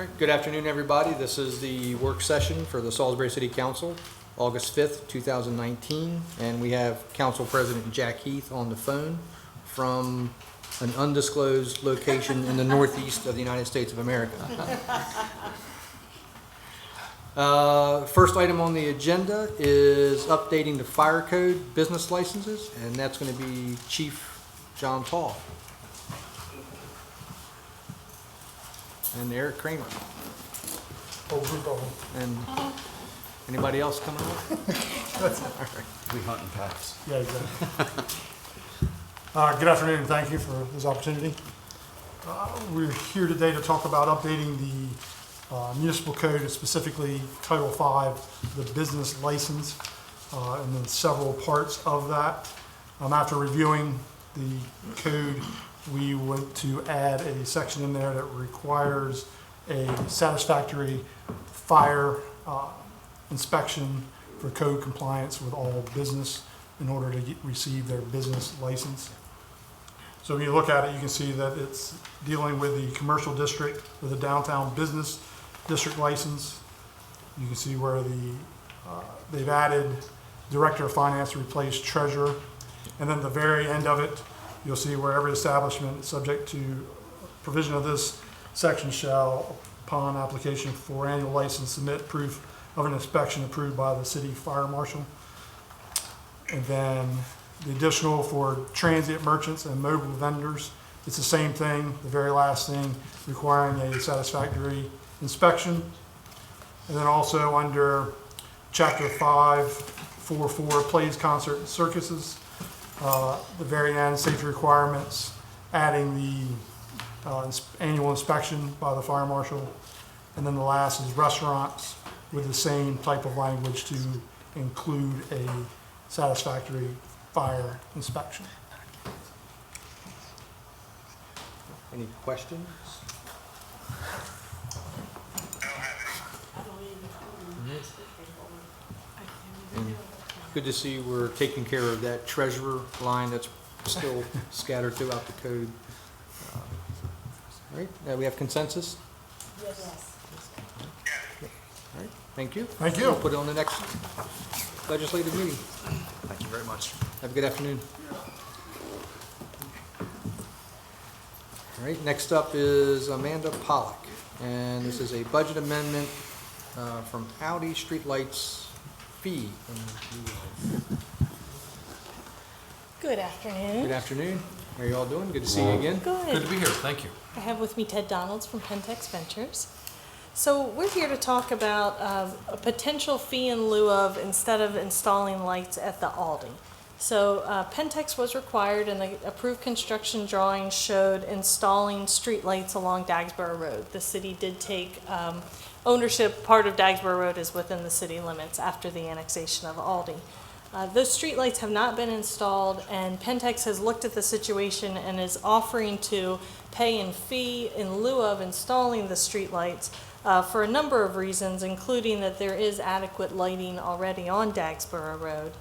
All right, good afternoon, everybody. This is the work session for the Salisbury City Council, August 5th, 2019. And we have Council President Jack Heath on the phone from an undisclosed location in the northeast of the United States of America. First item on the agenda is updating the fire code business licenses, and that's going to be Chief John Paul. And Eric Kramer. And anybody else coming up? All right. We hunt in packs. Yeah, exactly. Good afternoon, and thank you for this opportunity. We're here today to talk about updating the municipal code, specifically Title V, the business license, and then several parts of that. After reviewing the code, we went to add a section in there that requires a satisfactory fire inspection for code compliance with all business in order to receive their business license. So when you look at it, you can see that it's dealing with the commercial district with a downtown business district license. You can see where they've added director of finance to replace treasurer. And then at the very end of it, you'll see where every establishment subject to provision of this section shall, upon application for annual license, submit proof of an inspection approved by the city fire marshal. And then the additional for transient merchants and mobile vendors, it's the same thing, the very last thing, requiring a satisfactory inspection. And then also under Chapter 544, plays, concert, and circuses, the very end, safety requirements, adding the annual inspection by the fire marshal. And then the last is restaurants with the same type of language to include a satisfactory fire inspection. Any questions? And good to see we're taking care of that treasurer line that's still scattered throughout the code. All right, we have consensus? Yes. All right, thank you. Thank you. We'll put it on the next legislative meeting. Thank you very much. Have a good afternoon. All right, next up is Amanda Pollock, and this is a budget amendment from Audi Streetlights fee. Good afternoon. Good afternoon. How are you all doing? Good to see you again. Good Good. to be here. Thank you. I have with me Ted Donalds from Pentex Ventures. So we're here to talk about a potential fee in lieu of instead of installing lights at the Aldi. So Pentex was required, and the approved construction drawings showed installing street lights along Dagsboro Road. The city did take ownership. Part of Dagsboro Road is within the city limits after the annexation of Aldi. Those street lights have not been installed, and Pentex has looked at the situation and is offering to pay in fee in lieu of installing the street lights for a number of reasons, including that there is adequate lighting already on Dagsboro Road.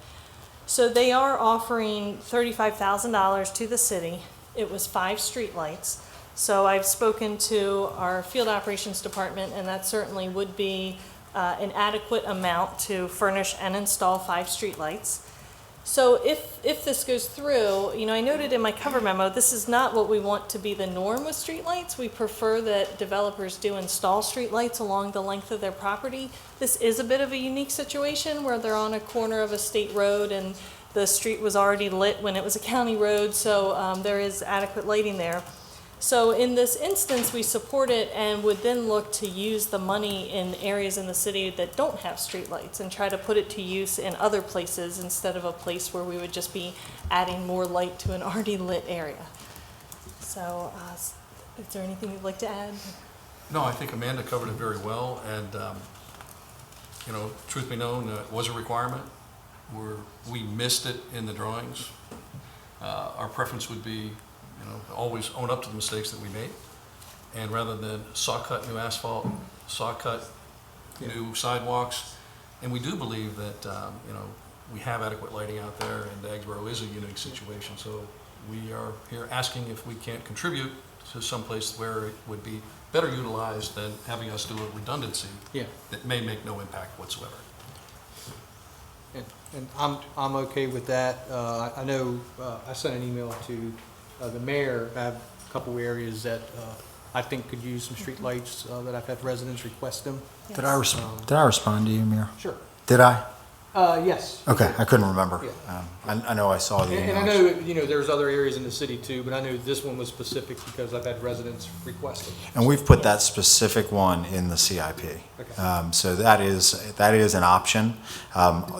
So they are offering $35,000 to the city. It was 5 street lights. So I've spoken to our field operations department, and that certainly would be an adequate amount to furnish and install 5 street lights. So if this goes through, I noted in my cover memo, this is not what we want to be the norm with street lights. We prefer that developers do install street lights along the length of their property. This is a bit of a unique situation where they're on a corner of a state road and the street was already lit when it was a county road, so there is adequate lighting there. So in this instance, we support it and would then look to use the money in areas in the city that don't have streetlights and try to put it to use in other places instead of a place where we would just be adding more light to an already lit area. So is there anything you'd like to add? No, I think Amanda covered it very well, and truth be known, it was a requirement. We missed it in the drawings. Our preference would be always own up to the mistakes that we made. And rather than saw cut new asphalt, saw cut new sidewalks, and we do believe that, we have adequate lighting out there, and Dagsboro is a unique situation. So we are here asking if we can't contribute to someplace where it would be better utilized than having us do a redundancy Yeah. that may make no impact whatsoever. And I'm okay with that. I know, I sent an email to the mayor. I have a couple areas that I think could use some streetlights that I've had residents request them. Did I respond to you, Mayor? Sure. Did I? Yes. Okay, I couldn't remember. Yeah. I know I saw the And I emails. know, there's other areas in the city too, but I know this one was specific because I've had residents request it. And we've put that specific one in the CIP. Okay. So that is an option.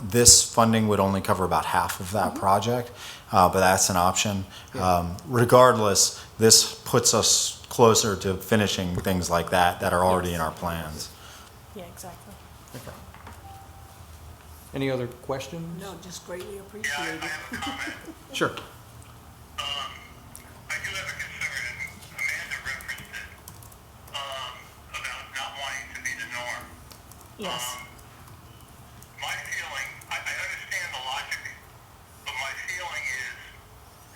This funding would only cover about half of that project, but that's an option. Yeah. Regardless, this puts us closer to finishing things like that are already in our plans. Yeah, exactly. Okay. Any other questions? No, just greatly Yeah, I appreciated. have a comment. Sure. I do have a concern, and Amanda referenced it, about not wanting to be the norm. Yes. My feeling, I understand the logic, but my feeling is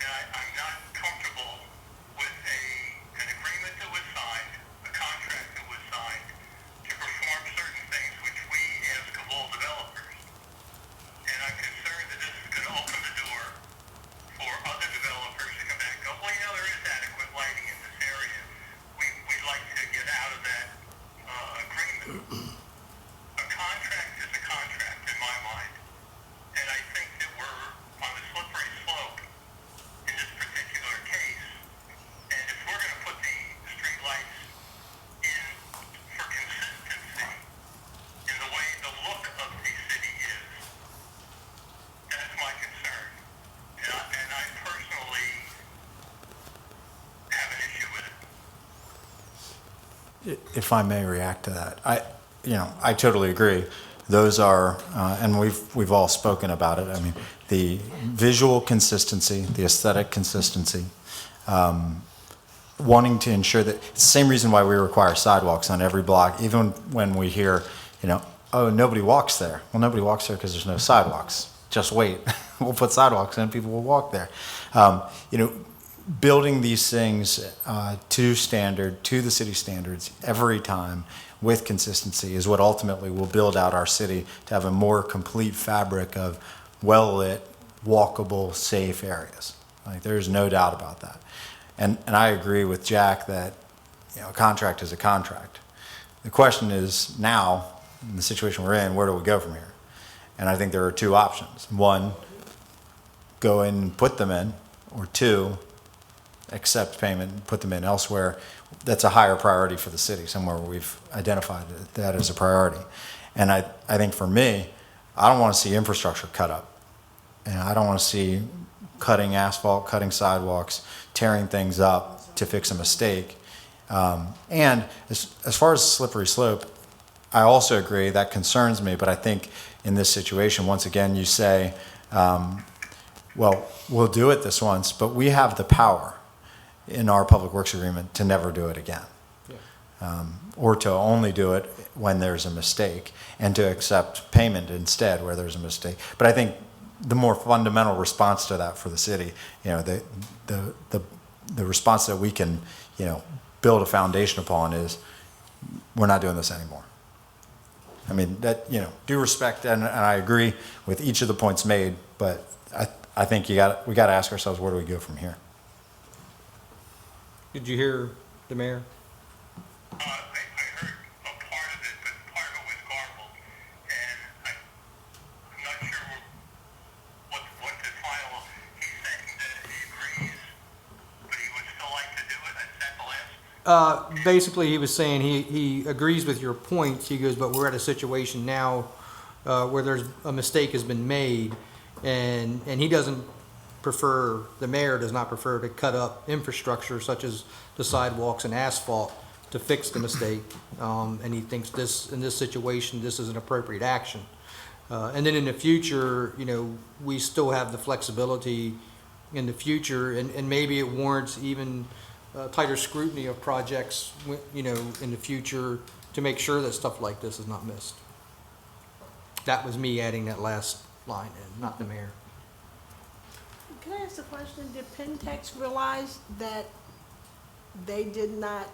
that I'm not comfortable with an agreement that was signed, a contract that was signed to perform certain things which we ask of all developers. And I'm concerned that this is going to open the door for other developers to come back and go, well, there is adequate lighting in this area. We'd like to get out of that agreement. A contract is a contract in my mind. And I think that we're on a slippery slope in this particular case. And if we're going to put the street lights in for consistency in the way the look of the city is, that's my concern. And I personally have an issue with it. If I may react to that, I totally agree. Those are, and we've all spoken about it. I mean, the visual consistency, the aesthetic consistency, wanting to ensure that it's the same reason why we require sidewalks on every block, even when we hear, oh, nobody walks there. Well, nobody walks there because there's no sidewalks. Just wait. We'll put sidewalks in, people will walk there. Building these things to standard, to the city standards every time with consistency is what ultimately will build out our city to have a more complete fabric of well-lit, walkable, safe areas. Like, there's no doubt about that. And I agree with Jack that a contract is a contract. The question is now, in the situation we're in, where do we go from here? And I think there are two options. One, go in and put them in, or two, accept payment and put them in elsewhere. That's a higher priority for the city, somewhere where we've identified that as a priority. And I think for me, I don't want to see infrastructure cut up. And I don't want to see cutting asphalt, cutting sidewalks, tearing things up to fix a mistake. And as far as slippery slope, I also agree that concerns me, but I think in this situation, once again, you say, well, we'll do it this once, but we have the power in our public works agreement to never do it again. Yeah. Or to only do it when there's a mistake, and to accept payment instead where there's a mistake. But I think the more fundamental response to that for the city, the response that we can, build a foundation upon is, we're not doing this anymore. I mean, that, due respect, and I agree with each of the points made, but I think we got to ask ourselves, where do we go from here? Did you hear the mayor? I heard a part of it, but part of it was garbled. And I'm not sure what the final, he's saying that he agrees, but he would still like to do it. Is that the last? Basically, he was saying he agrees with your points. He goes, but we're at a situation now where there's a mistake has been made, and he doesn't prefer, the mayor does not prefer to cut up infrastructure such as the sidewalks and asphalt to fix the mistake. And he thinks in this situation, this is an appropriate action. And then in the future, we still have the flexibility in the future, and maybe it warrants even tighter scrutiny of projects, in the future to make sure that stuff like this is not missed. That was me adding that last line in, not the mayor. Can I ask a question? Did Pentex realize that they did not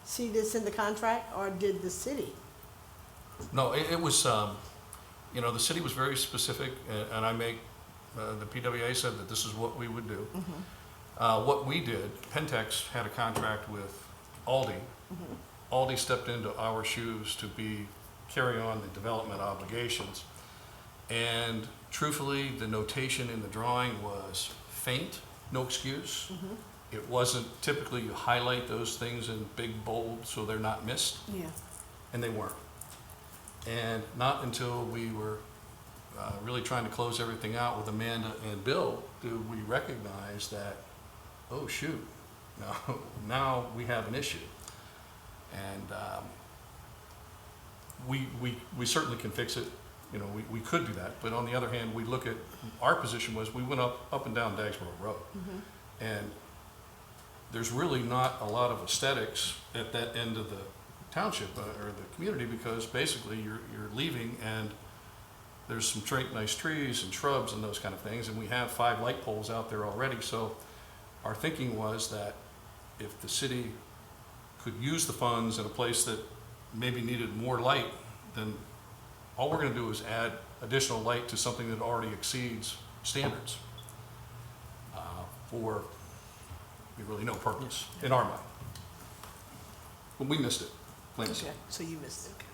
see this in the contract, or did the city? No, it was, you know, the city was very specific, and I make, the PWA said that this is what we would do. What we did, Pentex had a contract with Aldi. Aldi stepped into our shoes to carry on the development obligations. And truthfully, the notation in the drawing was faint, no excuse. It wasn't, typically you highlight those things in big bold so they're not missed, Yeah. and they weren't. And not until we were really trying to close everything out with Amanda and Bill do we recognize that, oh shoot, now we have an issue. And we certainly can fix it. You know, we could do that, but on the other hand, we look at, our position was, we went up and down Dagsboro Road. And there's really not a lot of aesthetics at that end of the township or the community, because basically you're leaving and there's some nice trees and shrubs and those kind of things, and we have 5 light poles out there already. So our thinking was that if the city could use the funds in a place that maybe needed more light, then all we're going to do is add additional light to something that already exceeds standards for really no purpose in our mind. But we missed it, plain and Okay, simple. so you missed it. Okay.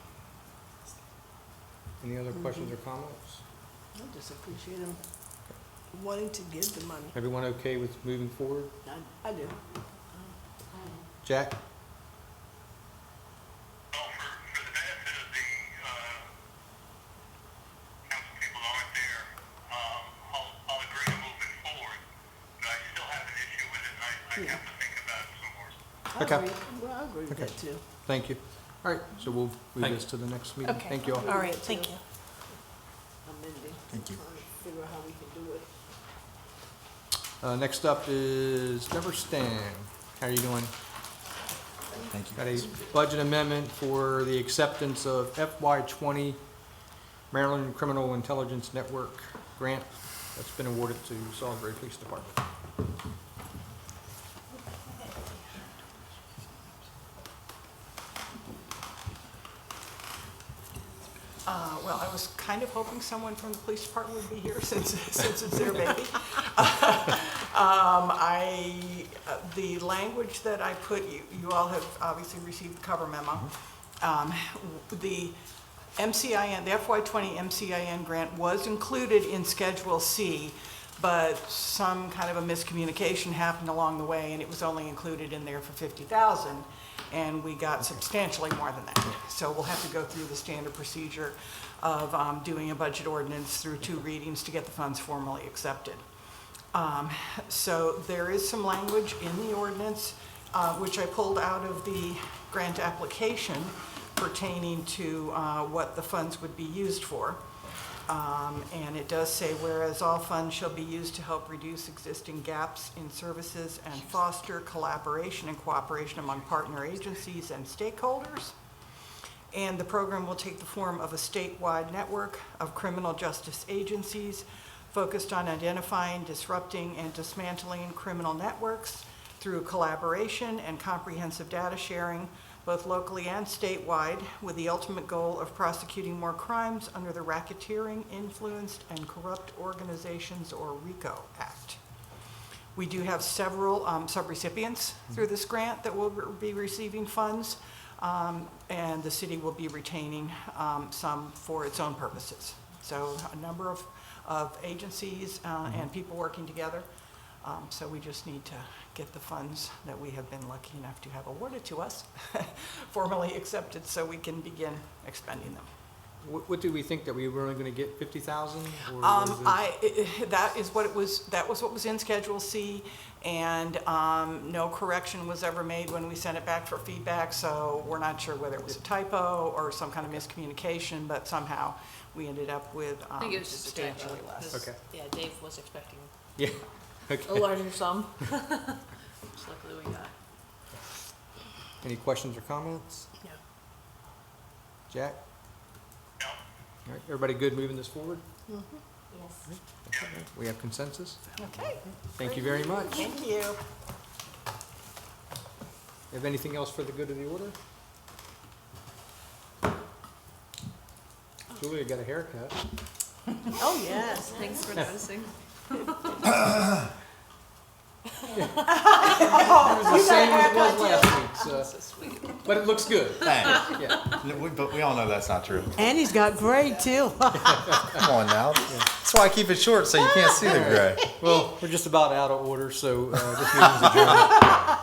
Any other questions or comments? I just appreciate them wanting to give the money. Everyone okay with moving forward? I do. Jack? Well, for the benefit of the council people that aren't there, I'll agree to move it forward, but I still have an issue with it, and I have to think about it some more. I Okay. agree. Well, I agree with Okay. that too. Thank you. All right, so we'll move Thank this to the next meeting. Okay. Thank you all. All right, thank you. Amending. Thank you. Trying to figure out how we can do it. Next up is Member Stan. How are you doing? Thank you. Got a budget amendment for the acceptance of FY20 Maryland Criminal Intelligence Network grant that's been awarded to Salisbury Police Department. Well, I was kind of hoping someone from the police department would be here since it's their baby. The language that I put, you all have obviously received the cover memo. The MCIN, the FY20 MCIN grant was included in Schedule C, but some kind of a miscommunication happened along the way, and it was only included in there for 50,000, and we got substantially more than that. So we'll have to go through the standard procedure of doing a budget ordinance through 2 readings to get the funds formally accepted. So there is some language in the ordinance, which I pulled out of the grant application pertaining to what the funds would be used for. And it does say, whereas all funds shall be used to help reduce existing gaps in services and foster collaboration and cooperation among partner agencies and stakeholders. And the program will take the form of a statewide network of criminal justice agencies focused on identifying, disrupting, and dismantling criminal networks through collaboration and comprehensive data sharing, both locally and statewide, with the ultimate goal of prosecuting more crimes under the Racketeering, Influenced, and Corrupt Organizations, or RICO Act. We do have several subrecipients through this grant that will be receiving funds, and the city will be retaining some for its own purposes. So a number of agencies and people working together. So we just need to get the funds that we have been lucky enough to have awarded to us formally accepted so we can begin expending them. What did we think, that we were only going to get 50,000? That was what was in Schedule C, and no correction was ever made when we sent it back for feedback, so we're not sure whether it was a typo or some kind of miscommunication, but somehow we ended up with I think it was just a typo, substantially less. 'cause, Okay. Yeah, Dave was expecting Yeah, a okay. larger sum. Just luckily we got. Any questions or comments? Yeah. Jack? No, All right, everybody good moving this forward? Yes. We have consensus? Okay, Thank you very much. thank you. Have anything else for the good of the order? Julia got a haircut. Oh, yes. Thanks for noticing. It was the same as it was last week, So sweet. but it looks good. Thanks. Yeah. But we all know that's not true. And he's got gray, too. Come on now. That's why I keep it short so you can't see the gray. Well, we're just about out of order, so this meeting's adjourned.